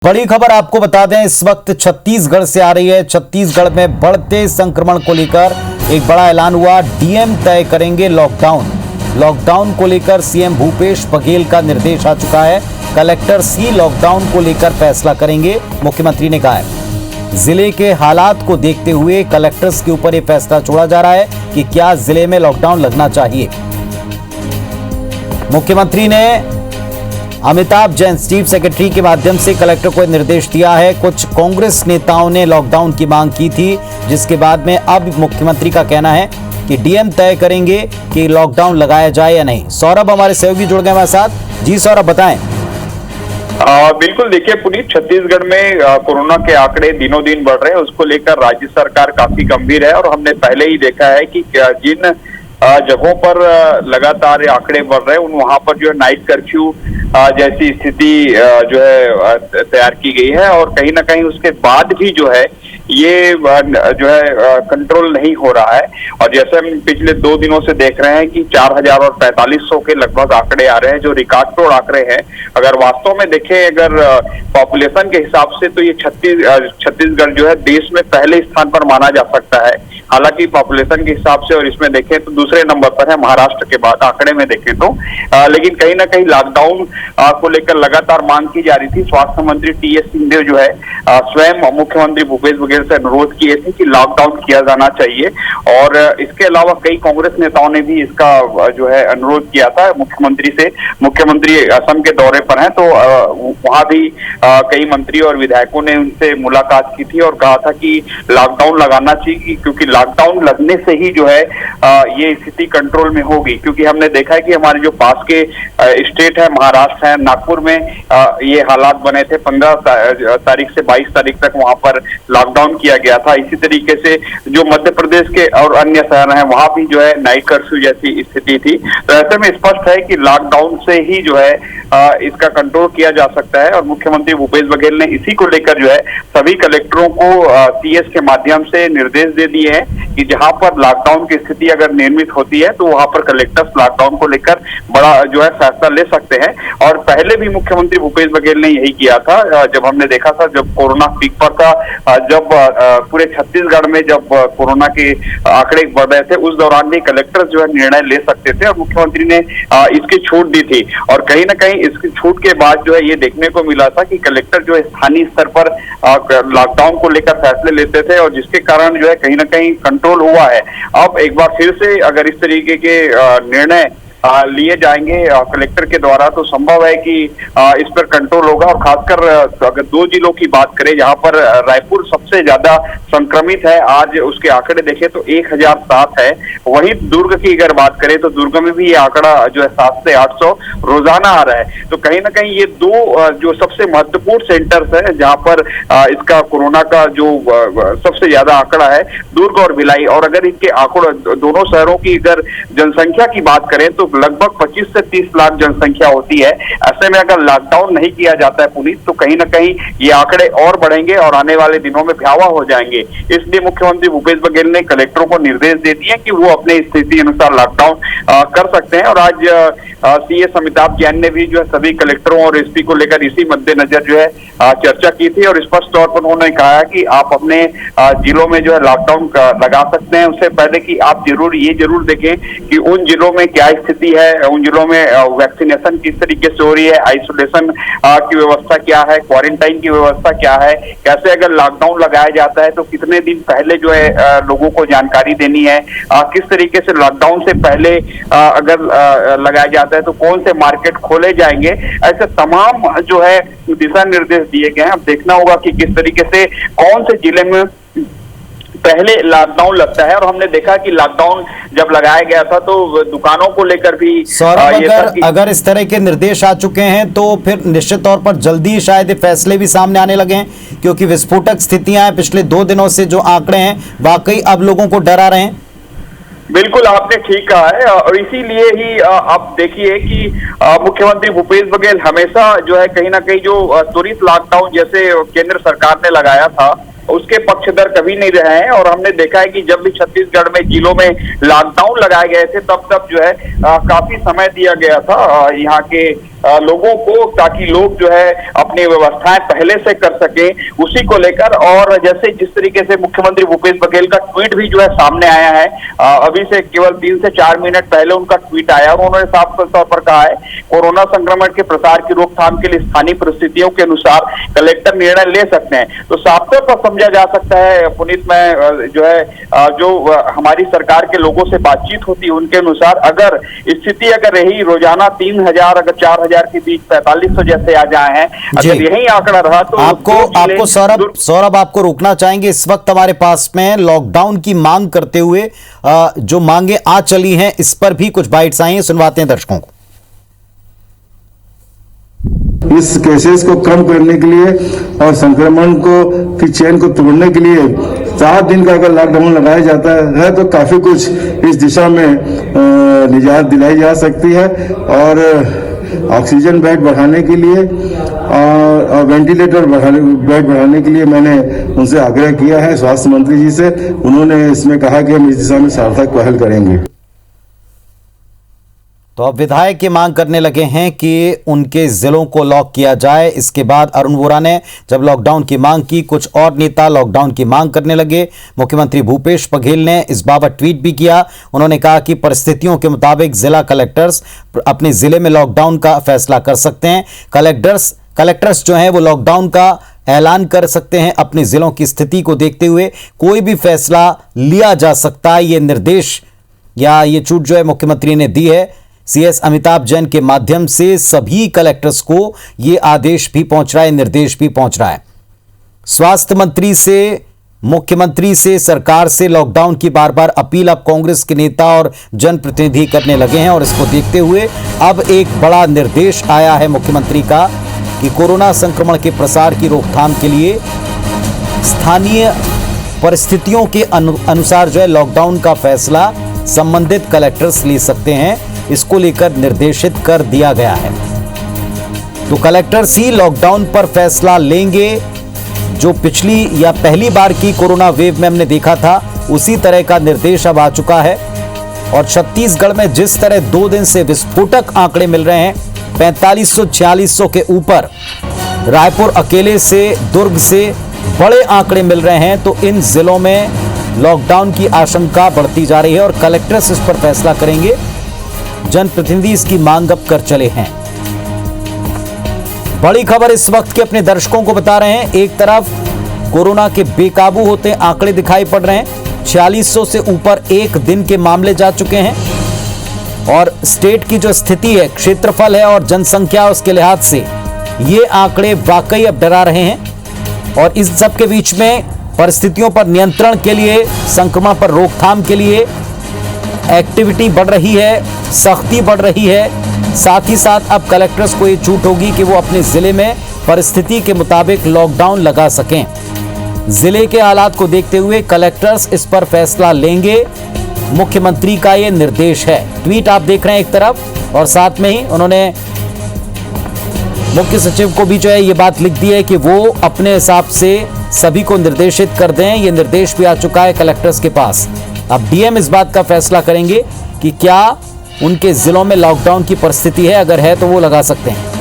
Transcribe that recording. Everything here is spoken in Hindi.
बड़ी खबर आपको बता दें, इस वक्त छत्तीसगढ़ से आ रही है। छत्तीसगढ़ में बढ़ते संक्रमण को लेकर एक बड़ा ऐलान हुआ। डीएम तय करेंगे लॉकडाउन। लॉकडाउन को लेकर सीएम भूपेश बघेल का निर्देश आ चुका है। कलेक्टर्स ही लॉकडाउन को लेकर फैसला करेंगे, मुख्यमंत्री ने कहा है। जिले के हालात को देखते हुए कलेक्टर्स के ऊपर यह फैसला छोड़ा जा रहा है कि क्या जिले में लॉकडाउन लगना चाहिए। मुख्यमंत्री ने अमिताभ जैन चीफ सेक्रेटरी के माध्यम से कलेक्टर को निर्देश दिया है। कुछ कांग्रेस नेताओं ने लॉकडाउन की मांग की थी, जिसके बाद में अब मुख्यमंत्री का कहना है कि डीएम तय करेंगे कि लॉकडाउन लगाया जाए या नहीं। सौरभ हमारे सहयोगी जुड़ गए हमारे साथ। जी सौरभ, बताएं। बिल्कुल, देखिए पुनीत, छत्तीसगढ़ में कोरोना के आंकड़े दिनों दिन बढ़ रहे हैं। उसको लेकर राज्य सरकार काफी गंभीर है और हमने पहले ही देखा है कि जिन जगहों पर लगातार आंकड़े बढ़ रहे हैं वहां पर जो है नाइट कर्फ्यू जैसी स्थिति जो है तैयार की गई है और कहीं ना कहीं उसके बाद भी जो है ये जो है कंट्रोल नहीं हो रहा है। और जैसे हम पिछले 2 दिनों से देख रहे हैं कि 4000 और 4500 के लगभग आंकड़े आ रहे हैं, जो रिकॉर्ड तोड़ आंकड़े हैं। अगर वास्तव में देखें, अगर पॉपुलेशन के हिसाब से तो ये छत्तीसगढ़ जो है देश में पहले स्थान पर माना जा सकता है। हालांकि पॉपुलेशन के हिसाब से और इसमें देखें तो दूसरे नंबर पर है महाराष्ट्र के बाद आंकड़े में देखें तो। लेकिन कहीं ना कहीं लॉकडाउन को लेकर लगातार मांग की जा रही थी। स्वास्थ्य मंत्री टीएस सिंहदेव जो है स्वयं मुख्यमंत्री भूपेश बघेल से अनुरोध किए थे कि लॉकडाउन किया जाना चाहिए और इसके अलावा कई कांग्रेस नेताओं ने भी इसका जो है अनुरोध किया था मुख्यमंत्री से। मुख्यमंत्री असम के दौरे पर हैं तो वहां भी कई मंत्री और विधायकों ने उनसे मुलाकात की थी और कहा था कि लॉकडाउन लगाना चाहिए, क्योंकि लॉकडाउन लगने से ही जो है ये स्थिति कंट्रोल में होगी। क्योंकि हमने देखा है कि हमारे जो पास के स्टेट है, महाराष्ट्र है, नागपुर में ये हालात बने थे। 15 तारीख से 22 तारीख तक वहां पर लॉकडाउन किया गया था। इसी तरीके से जो मध्य प्रदेश के और अन्य शहर हैं वहां भी जो है नाइट कर्फ्यू जैसी स्थिति थी। तो ऐसे में स्पष्ट है कि लॉकडाउन से ही जो है इसका कंट्रोल किया जा सकता है और मुख्यमंत्री भूपेश बघेल ने इसी को लेकर जो है सभी कलेक्टरों को सीएस के माध्यम से निर्देश दे दिए हैं कि जहां पर लॉकडाउन की स्थिति अगर निर्मित होती है तो वहां पर कलेक्टर्स लॉकडाउन को लेकर बड़ा जो है फैसला ले सकते हैं। और पहले भी मुख्यमंत्री भूपेश बघेल ने यही किया था। जब हमने देखा था, जब कोरोना पीक पर था, जब पूरे छत्तीसगढ़ में जब कोरोना के आंकड़े बढ़ रहे थे, उस दौरान भी कलेक्टर जो है निर्णय ले सकते थे और मुख्यमंत्री ने इसकी छूट दी थी। और कहीं ना कहीं इसकी छूट के बाद जो है ये देखने को मिला था कि कलेक्टर जो है स्थानीय स्तर पर लॉकडाउन को लेकर फैसले लेते थे और जिसके कारण जो है कहीं ना कहीं कंट्रोल हुआ है। अब एक बार फिर से अगर इस तरीके के निर्णय लिए जाएंगे कलेक्टर के द्वारा तो संभव है कि इस पर कंट्रोल होगा। और खासकर अगर 2 जिलों की बात करें जहां पर रायपुर सबसे ज्यादा संक्रमित है, आज उसके आंकड़े देखें तो 1007 है। वहीं दुर्ग की अगर बात करें तो दुर्ग में भी ये आंकड़ा जो है 700 से 800 रोजाना आ रहा है। तो कहीं ना कहीं ये 2 जो सबसे महत्वपूर्ण सेंटर्स है जहां पर इसका कोरोना का जो सबसे ज्यादा आंकड़ा है, दुर्ग और भिलाई। और अगर इनके आंकड़ों दोनों शहरों की अगर जनसंख्या की बात करें तो लगभग 25 से 30 लाख जनसंख्या होती है। ऐसे में अगर लॉकडाउन नहीं किया जाता है पुनीत, तो कहीं ना कहीं ये आंकड़े और बढ़ेंगे और आने वाले दिनों में भयावह हो जाएंगे। इसलिए मुख्यमंत्री भूपेश बघेल ने कलेक्टरों को निर्देश दे दिए कि वो अपने स्थिति अनुसार लॉकडाउन कर सकते हैं। और आज सीएस अमिताभ जैन ने भी जो है सभी कलेक्टरों और एसपी को लेकर इसी मद्देनजर जो है चर्चा की थी और स्पष्ट तौर पर उन्होंने कहा कि आप अपने जिलों में जो है लॉकडाउन लगा सकते हैं। उससे पहले कि आप ये जरूर देखें कि उन जिलों में क्या स्थिति है, उन जिलों में वैक्सीनेशन किस तरीके से हो रही है, आइसोलेशन की व्यवस्था क्या है, क्वारंटाइन की व्यवस्था क्या है, कैसे अगर लॉकडाउन लगाया जाता है तो कितने दिन पहले जो है लोगों को जानकारी देनी है, किस तरीके से लॉकडाउन से पहले अगर लगाया जाता है तो कौन से मार्केट खोले जाएंगे। ऐसे तमाम जो है दिशा निर्देश दिए गए हैं। अब देखना होगा कि किस तरीके से कौन से जिले में पहले लॉकडाउन लगता है। और हमने देखा कि लॉकडाउन जब लगाया गया था तो दुकानों को लेकर भी अगर इस तरह के निर्देश आ चुके हैं तो फिर निश्चित तौर पर जल्दी शायद फैसले भी सामने आने लगे हैं, क्योंकि विस्फोटक स्थितियां हैं। पिछले 2 दिनों से जो आंकड़े हैं वाकई अब लोगों को डरा रहे हैं। बिल्कुल, आपने ठीक कहा है और इसीलिए ही आप देखिए कि मुख्यमंत्री भूपेश बघेल हमेशा जो है कहीं ना कहीं जो त्वरित लॉकडाउन जैसे केंद्र सरकार ने लगाया था उसके पक्षधर कभी नहीं रहे हैं। और हमने देखा है कि जब भी छत्तीसगढ़ में जिलों में लॉकडाउन लगाए गए थे तब जो है काफी समय दिया गया था यहाँ के लोगों को, ताकि लोग जो है अपनी व्यवस्थाएं पहले से कर सके, उसी को लेकर। और जैसे जिस तरीके से मुख्यमंत्री भूपेश बघेल का ट्वीट भी जो है सामने आया है, अभी से केवल 3 से 4 मिनट पहले उनका ट्वीट आया और उन्होंने साफ तौर पर कहा है कोरोना संक्रमण के प्रसार की रोकथाम के लिए स्थानीय परिस्थितियों के अनुसार कलेक्टर निर्णय ले सकते हैं। तो साफ तौर पर समझा जा सकता है पुनीत, में जो है जो हमारी सरकार के लोगों से बातचीत होती है उनके अनुसार अगर स्थिति अगर रही रोजाना 3000 अगर 4000 के बीच 4500 जैसे आ जाए हैं, अगर यही आंकड़ा रहा तो आपको सौरभ आपको रोकना चाहेंगे। इस वक्त हमारे पास में लॉकडाउन की मांग करते हुए जो मांगे आ चली हैं, इस पर भी कुछ बाइट्स आई हैं, सुनवाते हैं दर्शकों को। इस केसेस को कम करने के लिए और संक्रमण की चेन को तोड़ने के लिए 7 दिन का अगर लॉकडाउन लगाया जाता है तो काफी कुछ इस दिशा में निजात दिलाई जा सकती है। और ऑक्सीजन बेड बढ़ाने के लिए और वेंटिलेटर बेड बढ़ाने के लिए मैंने उनसे आग्रह किया है, स्वास्थ्य मंत्री जी से। उन्होंने इसमें कहा कि हम इस दिशा में सार्थक पहल करेंगे। तो अब विधायक ये मांग करने लगे हैं कि उनके जिलों को लॉक किया जाए। इसके बाद अरुण वोरा ने जब लॉकडाउन की मांग की, कुछ और नेता लॉकडाउन की मांग करने लगे। मुख्यमंत्री भूपेश बघेल ने इस बाबत ट्वीट भी किया। उन्होंने कहा कि परिस्थितियों के मुताबिक जिला कलेक्टर्स अपने जिले में लॉकडाउन का फैसला कर सकते हैं। कलेक्टर्स जो हैं वो लॉकडाउन का ऐलान कर सकते हैं। अपने जिलों की स्थिति को देखते हुए कोई भी फैसला लिया जा सकता है। ये निर्देश या ये छूट जो है मुख्यमंत्री ने दी है। सीएस अमिताभ जैन के माध्यम से सभी कलेक्टर्स को यह आदेश भी पहुंच रहा है, निर्देश भी पहुंच रहा है। स्वास्थ्य मंत्री से, मुख्यमंत्री से, सरकार से लॉकडाउन की बार बार अपील अब कांग्रेस के नेता और जनप्रतिनिधि करने लगे हैं। और इसको देखते हुए अब एक बड़ा निर्देश आया है मुख्यमंत्री का कि कोरोना संक्रमण के प्रसार की रोकथाम के लिए स्थानीय परिस्थितियों के अनुसार जो है लॉकडाउन का फैसला संबंधित कलेक्टर्स ले सकते हैं। इसको लेकर निर्देशित कर दिया गया है। तो कलेक्टर्स ही लॉकडाउन पर फैसला लेंगे। जो पिछली या पहली बार की कोरोना वेव में हमने देखा था उसी तरह का निर्देश अब आ चुका है। और छत्तीसगढ़ में जिस तरह 2 दिन से विस्फोटक आंकड़े मिल रहे हैं, 4500-4600 के ऊपर, रायपुर अकेले से, दुर्ग से बड़े आंकड़े मिल रहे हैं, तो इन जिलों में लॉकडाउन की आशंका बढ़ती जा रही है और कलेक्टर्स इस पर फैसला करेंगे। जनप्रतिनिधि इसकी मांग अब कर चले हैं। बड़ी खबर इस वक्त के अपने दर्शकों को बता रहे हैं। एक तरफ कोरोना के बेकाबू होते आंकड़े दिखाई पड़ रहे हैं, 4600 से ऊपर एक दिन के मामले जा चुके हैं। और स्टेट की जो स्थिति है, क्षेत्रफल है और जनसंख्या, उसके लिहाज से ये आंकड़े वाकई अब डरा रहे हैं। और इस सब के बीच में परिस्थितियों पर नियंत्रण के लिए, संक्रमण पर रोकथाम के लिए एक्टिविटी बढ़ रही है, सख्ती बढ़ रही है। साथ ही साथ अब कलेक्टर्स को ये छूट होगी कि वो अपने जिले में परिस्थिति के मुताबिक लॉकडाउन लगा सकें। जिले के हालात को देखते हुए कलेक्टर्स इस पर फैसला लेंगे। मुख्यमंत्री का ये निर्देश है। ट्वीट आप देख रहे हैं एक तरफ, और साथ में ही उन्होंने मुख्य सचिव को भी जो है ये बात लिख दी है कि वो अपने हिसाब से सभी को निर्देशित कर दें। ये निर्देश भी आ चुका है कलेक्टर्स के पास। अब डीएम इस बात का फैसला करेंगे कि क्या उनके जिलों में लॉकडाउन की परिस्थिति है, अगर है तो वो लगा सकते हैं।